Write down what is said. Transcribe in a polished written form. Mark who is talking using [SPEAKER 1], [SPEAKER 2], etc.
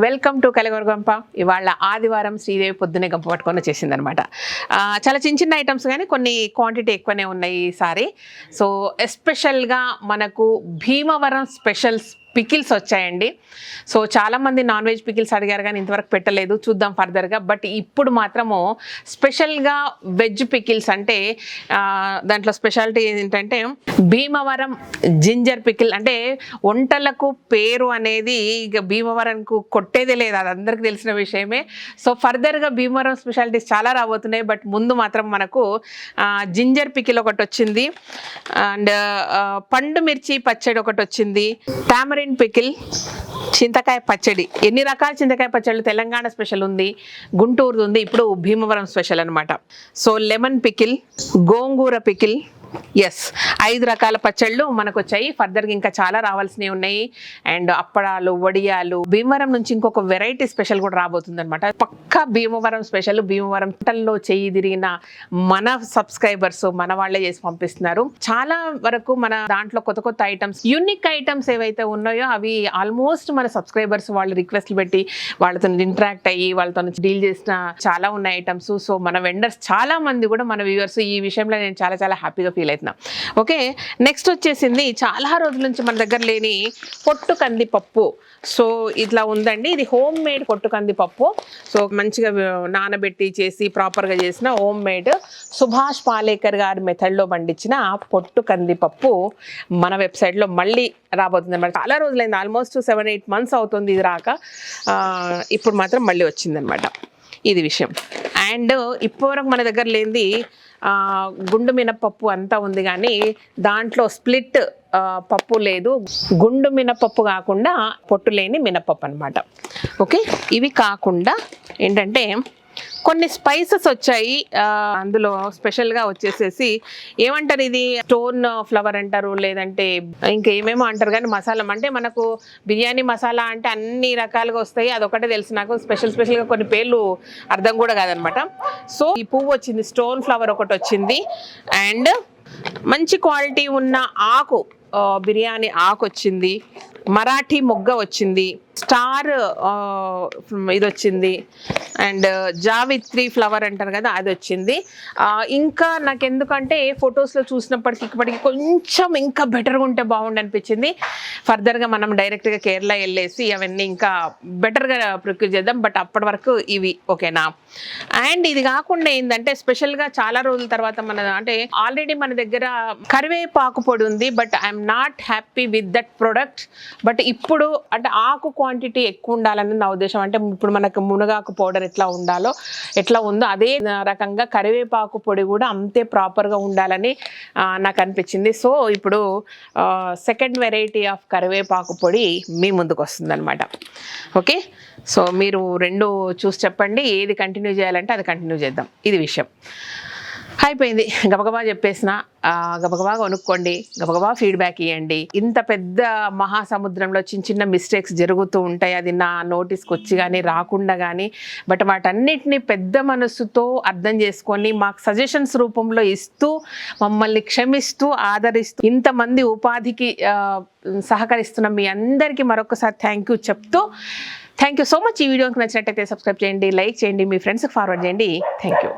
[SPEAKER 1] Welcome to కలగొరగంప. ఇవాళ ఆదివారం శ్రీదేవి పొద్దునే గంప పట్టుకొని వచ్చేసిందనమాట. చాలా చిన్న చిన్న ఐటమ్స్ కానీ కొన్ని క్వాంటిటీ ఎక్కువనే ఉన్నాయి ఈసారి. సో ఎస్పెషల్గా మనకు భీమవరం స్పెషల్స్ పికిల్స్ వచ్చాయండి. సో చాలామంది నాన్ వెజ్ పికిల్స్ అడిగారు కానీ ఇంతవరకు పెట్టలేదు, చూద్దాం ఫర్దర్గా. బట్ ఇప్పుడు మాత్రము స్పెషల్గా వెజ్ పికిల్స్ అంటే దాంట్లో స్పెషాలిటీ ఏంటంటే భీమవరం జింజర్ పికిల్. అంటే వంటలకు పేరు అనేది ఇక భీమవరంకు కొట్టేదే లేదు, అది అందరికీ తెలిసిన విషయమే. సో ఫర్దర్గా భీమవరం స్పెషాలిటీస్ చాలా రాబోతున్నాయి. బట్ ముందు మాత్రం మనకు జింజర్ పికిల్ ఒకటి వచ్చింది, అండ్ పండు మిర్చి పచ్చడి ఒకటి వచ్చింది, టామరిన్ పికిల్, చింతకాయ పచ్చడి. ఎన్ని రకాల చింతకాయ పచ్చళ్ళు, తెలంగాణ స్పెషల్ ఉంది, గుంటూరు ఉంది, ఇప్పుడు భీమవరం స్పెషల్ అనమాట. సో లెమన్ పికిల్, గోంగూర పికిల్, ఎస్ 5 రకాల పచ్చళ్ళు మనకు వచ్చాయి. ఫర్దర్గా ఇంకా చాలా రావాల్సినవి ఉన్నాయి. అండ్ అప్పడాలు, వడియాలు. భీమవరం నుంచి ఇంకొక వెరైటీ స్పెషల్ కూడా రాబోతుంది అనమాట. పక్కా భీమవరం స్పెషల్. భీమవరం వంటల్లో చేయి తిరిగిన మన సబ్స్క్రైబర్స్ మన వాళ్ళే చేసి పంపిస్తున్నారు. చాలా వరకు మన దాంట్లో కొత్త కొత్త ఐటమ్స్, యూనిక్ ఐటమ్స్ ఏవైతే ఉన్నాయో అవి ఆల్మోస్ట్ మన సబ్స్క్రైబర్స్ వాళ్ళు రిక్వెస్ట్లు పెట్టి వాళ్ళతో ఇంటరాక్ట్ అయ్యి వాళ్ళతో డీల్ చేసిన చాలా ఉన్నాయి ఐటమ్స్. సో మన వెండర్స్ చాలా మంది కూడా మన వ్యూవర్స్ ఈ విషయంలో నేను చాలా చాలా హ్యాపీగా ఫీల్ అవుతున్నా. ఓకే, నెక్స్ట్ వచ్చేసింది చాలా రోజుల నుంచి మన దగ్గర లేని పొట్టు కందిపప్పు. సో ఇట్లా ఉందండి, ఇది హోమ్ మేడ్ పొట్టు కందిపప్పు. సో మంచిగా నానబెట్టి చేసి ప్రాపర్గా చేసిన హోమ్ మేడ్ సుభాష్ పాలేకర్ గారి మెథడ్లో పండించిన పొట్టు కందిపప్పు మన వెబ్సైట్లో మళ్ళీ రాబోతుంది అనమాట. చాలా రోజులైంది, ఆల్మోస్ట్ 7-8 months అవుతుంది ఇది రాక. ఇప్పుడు మాత్రం మళ్ళీ వచ్చిందనమాట ఇది విషయం. అండ్ ఇప్పటివరకు మన దగ్గర లేనిది గుండు మినపప్పు అంతా ఉంది, కానీ దాంట్లో స్ప్లిట్ పప్పు లేదు. గుండు మినపప్పు కాకుండా పొట్టు లేని మినపప్పు అనమాట. ఓకే, ఇవి కాకుండా ఏంటంటే కొన్ని స్పైసెస్ వచ్చాయి. అందులో స్పెషల్గా వచ్చేసేసి ఏమంటారు, ఇది స్టోన్ ఫ్లవర్ అంటారు, లేదంటే ఇంకా ఏమేమో అంటారు. కానీ మసాలా అంటే మనకు బిర్యానీ మసాలా అంటే అన్ని రకాలుగా వస్తాయి, అదొకటే తెలుసు నాకు. స్పెషల్గా కొన్ని పేర్లు అర్థం కూడా కాదనమాట. సో ఈ పువ్వు వచ్చింది, స్టోన్ ఫ్లవర్ ఒకటి వచ్చింది, అండ్ మంచి క్వాలిటీ ఉన్న ఆకు, బిర్యానీ ఆకు వచ్చింది, మరాఠీ మొగ్గ వచ్చింది, స్టార్ ఇది వచ్చింది, అండ్ జావిత్రి ఫ్లవర్ అంటారు కదా అది వచ్చింది. ఇంకా నాకు ఎందుకంటే ఫొటోస్లో చూసినప్పటికీ ఇప్పటికి కొంచెం ఇంకా బెటర్గా ఉంటే బాగుండు అనిపించింది. ఫర్దర్గా మనం డైరెక్ట్గా కేరళ వెళ్ళేసి అవన్నీ ఇంకా బెటర్గా ప్రొక్యూర్ చేద్దాం. బట్ అప్పటి వరకు ఇవి ఓకేనా. అండ్ ఇది కాకుండా ఏంటంటే స్పెషల్గా చాలా రోజుల తర్వాత మన అంటే ఆల్రెడీ మన దగ్గర కరివేపాకు పొడి ఉంది, but I'm not happy with that product. But ఇప్పుడు అంటే ఆకు క్వాంటిటీ ఎక్కువ ఉండాలని నా ఉద్దేశం. అంటే ఇప్పుడు మనకు మునగాకు పౌడర్ ఎట్లా ఉండాలో ఎట్లా ఉందో అదే రకంగా కరివేపాకు పొడి కూడా అంతే ప్రాపర్గా ఉండాలని నాకు అనిపించింది. సో ఇప్పుడు సెకండ్ వెరైటీ ఆఫ్ కరివేపాకు పొడి మీ ముందుకు వస్తుంది అనమాట. ఓకే, సో మీరు రెండు చూసి చెప్పండి, ఏది కంటిన్యూ చేయాలంటే అది కంటిన్యూ చేద్దాం. ఇది విషయం అయిపోయింది. గబగబా చెప్పేసిన, గబగబా కొనుక్కోండి, గబగబా ఫీడ్బ్యాక్ ఇవ్వండి. ఇంత పెద్ద మహాసముద్రంలో చిన్న చిన్న మిస్టేక్స్ జరుగుతూ ఉంటాయి, అది నా నోటీస్కి వచ్చి కానీ రాకుండా కానీ. బట్ వాటన్నిటిని పెద్ద మనసుతో అర్థం చేసుకొని మాకు సజెషన్స్ రూపంలో ఇస్తూ మమ్మల్ని క్షమిస్తూ ఆదరిస్తూ ఇంతమంది ఉపాధికి సహకరిస్తున్న మీ అందరికీ మరొకసారి థ్యాంక్ యూ చెప్తూ, థ్యాంక్ యూ సో మచ్. ఈ వీడియోకి నచ్చినట్టయితే సబ్స్క్రైబ్ చేయండి, లైక్ చేయండి, మీ ఫ్రెండ్స్కి ఫార్వర్డ్ చేయండి. Thank you.